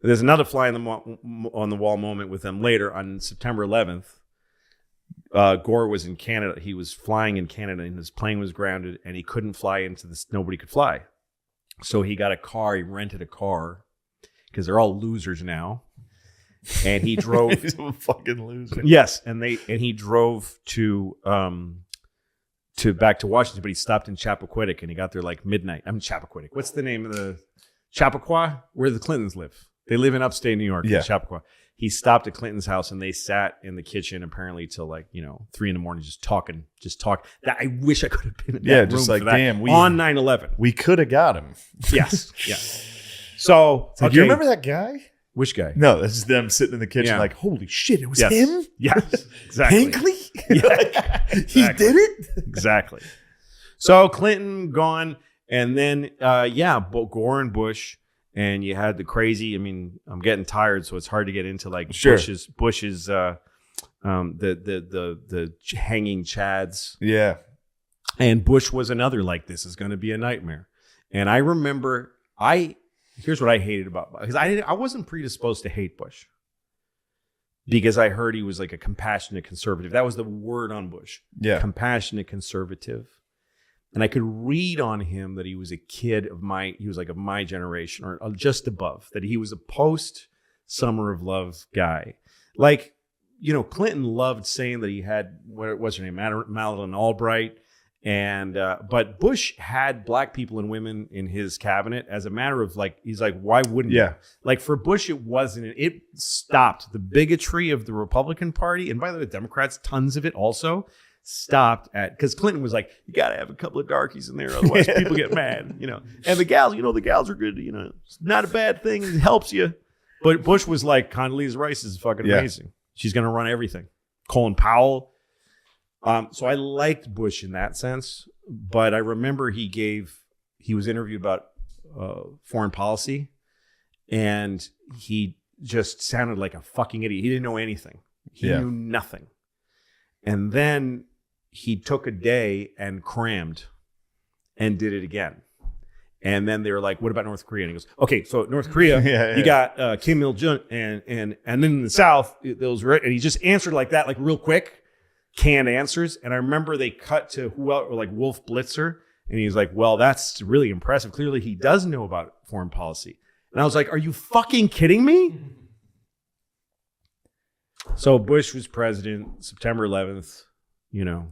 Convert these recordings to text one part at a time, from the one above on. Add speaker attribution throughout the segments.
Speaker 1: There's another fly on the wall moment with them later on September 11th. Gore was in Canada. He was flying in Canada, and his plane was grounded, and he couldn't fly into this. Nobody could fly, so he got a car. He rented a car because they're all losers now, and he drove.
Speaker 2: He's a fucking loser.
Speaker 1: Yes, and he drove to back to Washington, but he stopped in Chappaquiddick, and he got there like midnight. I'm Chappaquiddick. What's the name of the Chappaqua? Where the Clintons live? They live in upstate New York.
Speaker 2: Yeah,
Speaker 1: Chappaqua. He stopped at Clinton's house, and they sat in the kitchen apparently till 3 a.m, just talking. That I wish I could have been in that room
Speaker 2: just like
Speaker 1: for that.
Speaker 2: damn,
Speaker 1: on 9/11.
Speaker 2: We could have got him.
Speaker 1: Yes, yeah. So
Speaker 2: Do you remember that guy?
Speaker 1: Which guy?
Speaker 2: No, this is them sitting in the kitchen
Speaker 1: Yeah.
Speaker 2: like, holy shit, it was
Speaker 1: Yes.
Speaker 2: him?
Speaker 1: Yes, exactly.
Speaker 2: Hinckley?
Speaker 1: Yeah,
Speaker 2: He did it?
Speaker 1: Exactly. So Clinton gone, and then Gore and Bush, and you had the crazy. I mean, I'm getting tired, so it's hard to get into like
Speaker 2: Sure.
Speaker 1: Bush's the hanging chads.
Speaker 2: Yeah.
Speaker 1: And Bush was another like, this is going to be a nightmare. And I remember here's what I hated about, because I wasn't predisposed to hate Bush, because I heard he was like a compassionate conservative. That was the word on Bush.
Speaker 2: Yeah.
Speaker 1: Compassionate conservative. And I could read on him that he was a kid of my generation or just above, that he was a post Summer of Love guy. Like, Clinton loved saying that he had, what's her name? Madeleine Albright. And, but Bush had black people and women in his cabinet as a matter of like, he's like, why wouldn't you? Like for Bush, it stopped the bigotry of the Republican Party. And by the way, the Democrats, tons of it also stopped because Clinton was like, you got to have a couple of darkies in there. Otherwise people get mad, and the gals are good. It's not a bad thing. It helps you. But Bush was like, Condoleezza Rice is fucking amazing. She's going to run everything. Colin Powell. So I liked Bush in that sense, but I remember he was interviewed about foreign policy, and he just sounded like a fucking idiot. He didn't know anything. He knew nothing. And then he took a day and crammed and did it again. And then they were like, what about North Korea? And he goes, okay, so North Korea, you got Kim Il-jung, and then in the South, those, and he just answered like that, like real quick, canned answers. And I remember they cut to who else, or like Wolf Blitzer, and he's like, well, that's really impressive. Clearly he does know about foreign policy. And I was like, are you fucking kidding me? So Bush was president, September 11th,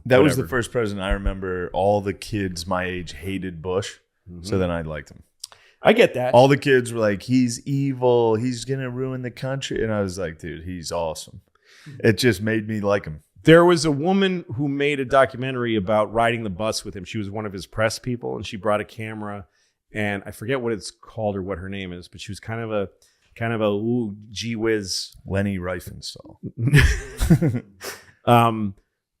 Speaker 2: That was the first president I remember. All the kids my age hated Bush. Mm-hmm. So then I liked him.
Speaker 1: I get that.
Speaker 2: All the kids were like, he's evil. He's going to ruin the country. And I was like, dude, he's awesome. It just made me like him.
Speaker 1: There was a woman who made a documentary about riding the bus with him. She was one of his press people, and she brought a camera, and I forget what it's called or what her name is, but she was kind of a ooh, gee whiz.
Speaker 2: Lenny Riefenstahl.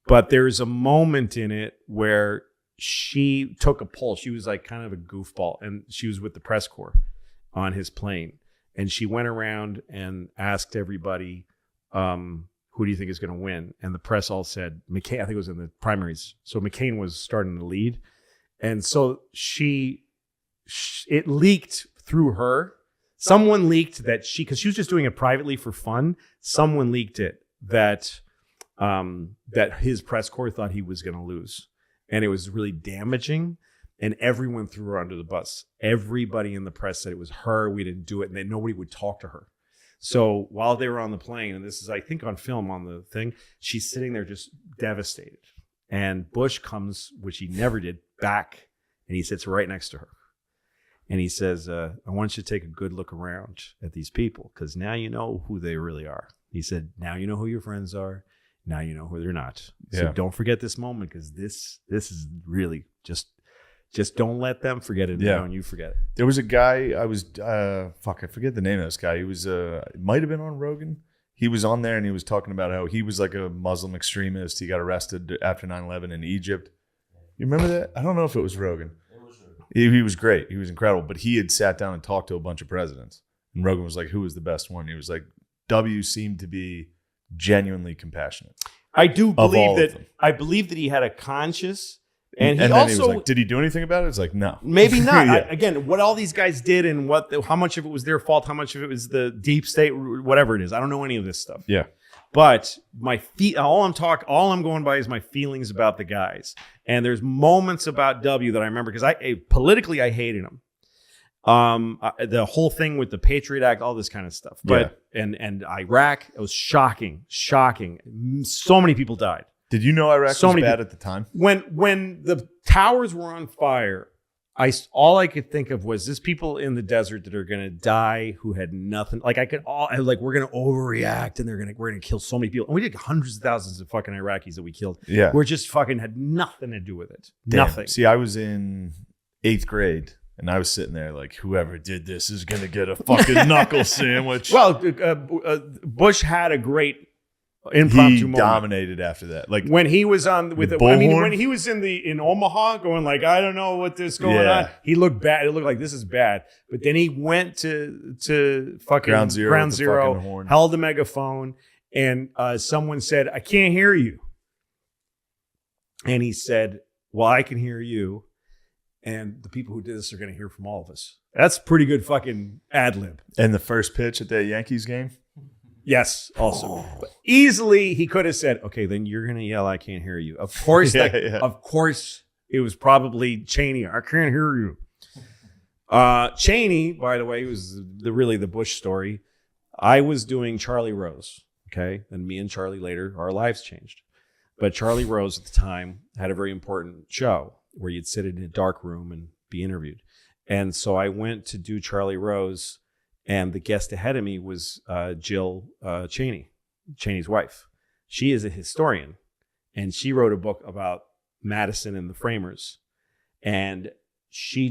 Speaker 1: But there's a moment in it where she took a poll. She was like kind of a goofball, and she was with the press corps on his plane, and she went around and asked everybody, who do you think is going to win? And the press all said McCain. I think it was in the primaries. So McCain was starting to lead. And so it leaked through her. Someone leaked that because she was just doing it privately for fun. Someone leaked it that his press corps thought he was going to lose. And it was really damaging. And everyone threw her under the bus. Everybody in the press said it was her. We didn't do it. And that nobody would talk to her. So while they were on the plane, and this is, I think, on film on the thing, she's sitting there just devastated. And Bush comes, which he never did, back, and he sits right next to her. And he says, I want you to take a good look around at these people, because now you know who they really are. He said, now you know who your friends are. Now you know who they're not. So don't forget this moment, because this is really just don't let them forget it. Don't you forget it.
Speaker 2: There was a guy, I forget the name of this guy. He was, it might have been on Rogan. He was on there and he was talking about how he was like a Muslim extremist. He got arrested after 9/11 in Egypt. You remember that? I don't know if it was Rogan. It was Rogan. He was great. He was incredible. But he had sat down and talked to a bunch of presidents. And Rogan was like, who was the best one? He was like, W seemed to be genuinely compassionate.
Speaker 1: I do believe that. I believe that he had a conscious And he
Speaker 2: then
Speaker 1: also,
Speaker 2: he was like, did he do anything about it? It's like, no.
Speaker 1: maybe not.
Speaker 2: Yeah.
Speaker 1: Again, what all these guys did and how much of it was their fault, how much of it was the deep state, whatever it is. I don't know any of this stuff.
Speaker 2: Yeah.
Speaker 1: But all I'm going by is my feelings about the guys. And there's moments about W that I remember because politically I hated him. The whole thing with the Patriot Act, all this kind of stuff. But and Iraq, it was shocking. So many people died.
Speaker 2: Did you know Iraq was bad at the time?
Speaker 1: When the towers were on fire, all I could think of was this people in the desert that are going to die who had nothing. Like we're going to overreact and we're going to kill so many people. And we did hundreds of thousands of fucking Iraqis that we killed.
Speaker 2: Yeah.
Speaker 1: We're just fucking had nothing to do with it.
Speaker 2: Damn.
Speaker 1: Nothing.
Speaker 2: See, I was in 8th grade and I was sitting there like, whoever did this is going to get a fucking knuckle sandwich.
Speaker 1: Well, Bush had a great impromptu moment.
Speaker 2: Dominated after that. Like
Speaker 1: when he was on with when he was in Omaha going like, I don't know what this going on. He looked bad. It looked like this is bad. But then he went to fucking Ground Zero, held a megaphone, and someone said, I can't hear you. And he said, well, I can hear you. And the people who did this are going to hear from all of us. That's pretty good fucking ad lib.
Speaker 2: And the first pitch at that Yankees game?
Speaker 1: Yes, also. But easily he could have said, okay, then you're going to yell, I can't hear you. Of course, Of course, it was probably Cheney. I can't hear you. Cheney, by the way, was really the Bush story. I was doing Charlie Rose, okay? And me and Charlie later, our lives changed. But Charlie Rose at the time had a very important show where you'd sit in a dark room and be interviewed. And so I went to do Charlie Rose, and the guest ahead of me was Jill Cheney, Cheney's wife. She is a historian, and she wrote a book about Madison and the framers. And he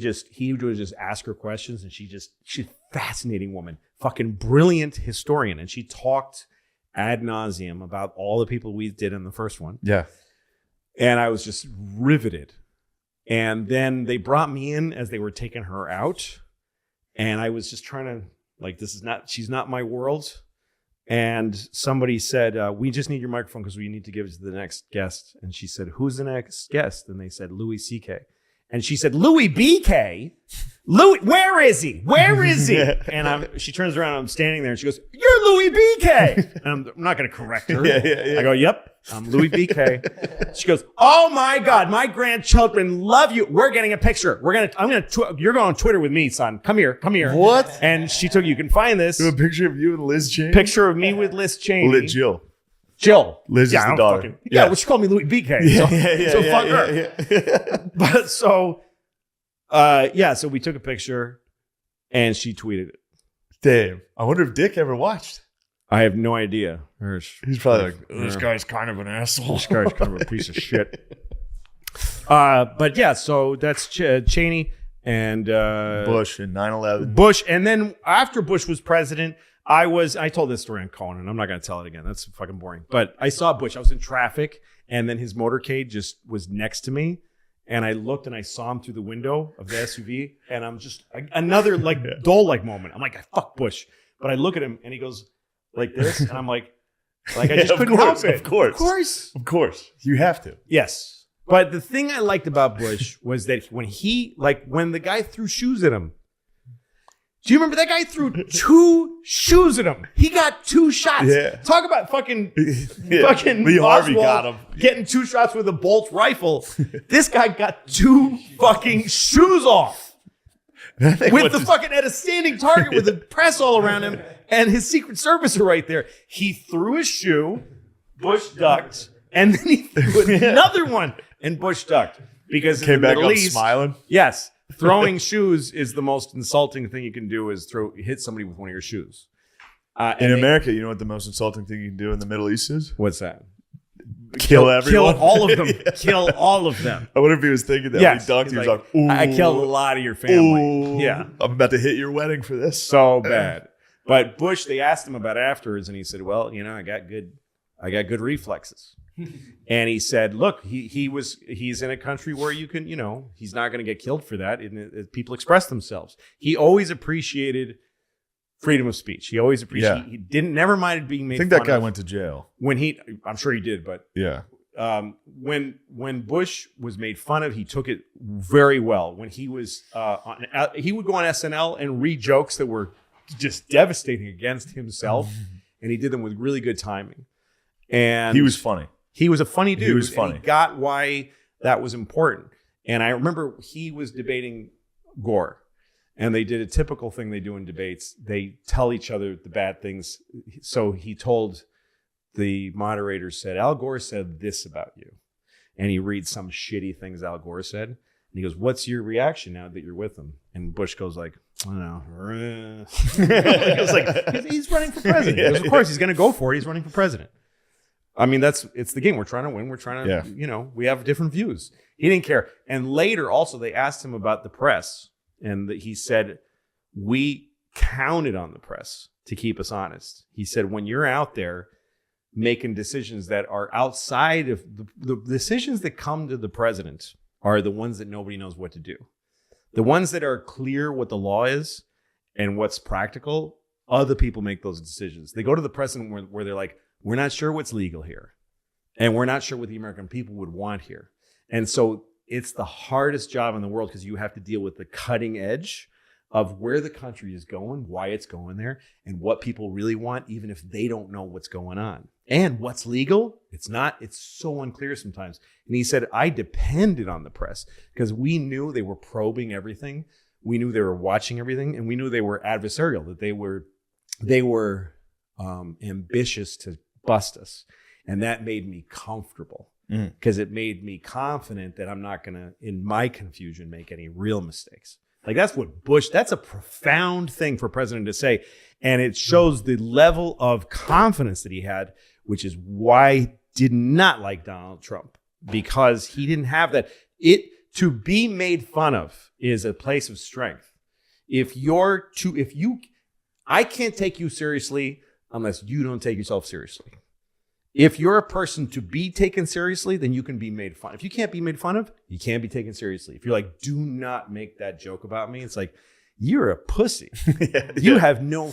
Speaker 1: would just ask her questions, and she's a fascinating woman, fucking brilliant historian. And she talked ad nauseum about all the people we did in the first one.
Speaker 2: Yeah. And
Speaker 1: I was just riveted. And then they brought me in as they were taking her out. And I was just trying to, like, she's not my world. And somebody said, we just need your microphone because we need to give it to the next guest. And she said, who's the next guest? And they said, Louis C.K. And she said, Louis B.K.? Louis, where is he? Where is he? And she turns around and I'm standing there and she goes, you're Louis B.K. And I'm not going to correct her. I go, yep, I'm Louis B.K. She goes, oh my God, my grandchildren love you. We're getting a picture. You're going on Twitter with me, son. Come here.
Speaker 2: What?
Speaker 1: And you can find this.
Speaker 2: A picture of you and Liz Cheney?
Speaker 1: Picture of me with Liz Cheney.
Speaker 2: Jill. Liz is the daughter.
Speaker 1: Well, she called me Louis B.K. So fuck her. But so we took a picture and she tweeted it.
Speaker 2: Damn. I wonder if Dick ever watched.
Speaker 1: I have no idea.
Speaker 2: He's probably like, this guy's kind of an asshole.
Speaker 1: This guy's kind of a piece of shit. But yeah, so that's Cheney and
Speaker 2: Bush and 9/11.
Speaker 1: Bush. And then after Bush was president, I told this story on Conan. I'm not going to tell it again. That's fucking boring. But I saw Bush. I was in traffic, and then his motorcade just was next to me. And I looked, and I saw him through the window of the SUV. And I'm just another Dole-like moment. I'm like, fuck Bush. But I look at him, and he goes like this, and I'm like I just couldn't help it.
Speaker 2: Of course, you have to.
Speaker 1: Yes. But the thing I liked about Bush was that when the guy threw shoes at him. Do you remember that guy threw 2 shoes at him? He got 2 shots.
Speaker 2: Yeah.
Speaker 1: Talk about fucking
Speaker 2: Lee Harvey got him.
Speaker 1: Getting 2 shots with a Bolt rifle. This guy got 2 fucking shoes off. At a standing target with the press all around him and his Secret Service are right there. He threw his shoe, Bush ducked, and then he threw another one and Bush ducked. Because
Speaker 2: came
Speaker 1: in the
Speaker 2: back
Speaker 1: Middle
Speaker 2: up
Speaker 1: East,
Speaker 2: smiling.
Speaker 1: Yes. Throwing shoes is the most insulting thing you can do is hit somebody with one of your shoes.
Speaker 2: In America, you know what the most insulting thing you can do in the Middle East is?
Speaker 1: What's that?
Speaker 2: Kill everyone.
Speaker 1: Kill all of them. Kill all of them.
Speaker 2: I wonder if he was thinking that.
Speaker 1: Yes.
Speaker 2: When he ducked, he was like, ooh.
Speaker 1: I killed a lot of your family.
Speaker 2: Ooh,
Speaker 1: yeah.
Speaker 2: I'm about to hit your wedding for this.
Speaker 1: So bad. But Bush, they asked him about it afterwards, and he said, well, I got good reflexes. And he said, look, he's in a country where you can, he's not going to get killed for that. And people express themselves. He always appreciated freedom of speech. He always appreciated, he never minded being made fun of.
Speaker 2: I think that guy went to jail.
Speaker 1: I'm sure he did, but
Speaker 2: yeah.
Speaker 1: when Bush was made fun of, he took it very well. When he was he would go on SNL and read jokes that were just devastating against himself, and he did them with really good timing. And
Speaker 2: he was funny.
Speaker 1: He was a funny dude.
Speaker 2: He was funny.
Speaker 1: And he got why that was important. And I remember he was debating Gore, and they did a typical thing they do in debates. They tell each other the bad things. So he told the moderator, said, Al Gore said this about you. And he reads some shitty things Al Gore said. And he goes, what's your reaction now that you're with him? And Bush goes like, I don't know. He was like, he's running for president. He goes, of course, he's going to go for it. He's running for president. I mean, it's the game. We're trying to win. We're trying to, we have different views. He didn't care. And later also they asked him about the press. And he said, we counted on the press to keep us honest. He said, when you're out there making decisions that are outside of the decisions that come to the president are the ones that nobody knows what to do. The ones that are clear what the law is and what's practical, other people make those decisions. They go to the president where they're like, we're not sure what's legal here. And we're not sure what the American people would want here. And so it's the hardest job in the world because you have to deal with the cutting edge of where the country is going, why it's going there, and what people really want, even if they don't know what's going on. And what's legal, it's so unclear sometimes. And he said, I depended on the press because we knew they were probing everything. We knew they were watching everything, and we knew they were adversarial, that they were ambitious to bust us. And that made me comfortable because it made me confident that I'm not going to, in my confusion, make any real mistakes. Like that's a profound thing for a president to say. And it shows the level of confidence that he had, which is why he did not like Donald Trump, because he didn't have that. To be made fun of is a place of strength. I can't take you seriously unless you don't take yourself seriously. If you're a person to be taken seriously, then you can be made fun. If you can't be made fun of, you can't be taken seriously. If you're like, do not make that joke about me, it's like, you're a pussy. You have no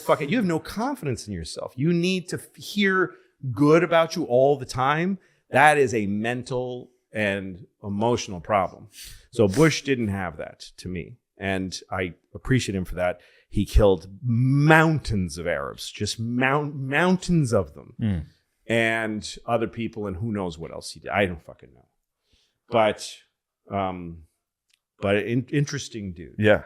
Speaker 1: confidence in yourself. You need to hear good about you all the time. That is a mental and emotional problem. So Bush didn't have that to me. And I appreciate him for that. He killed mountains of Arabs, just mountains of them. And other people, and who knows what else he did. I don't fucking know. But interesting dude.
Speaker 2: Yeah.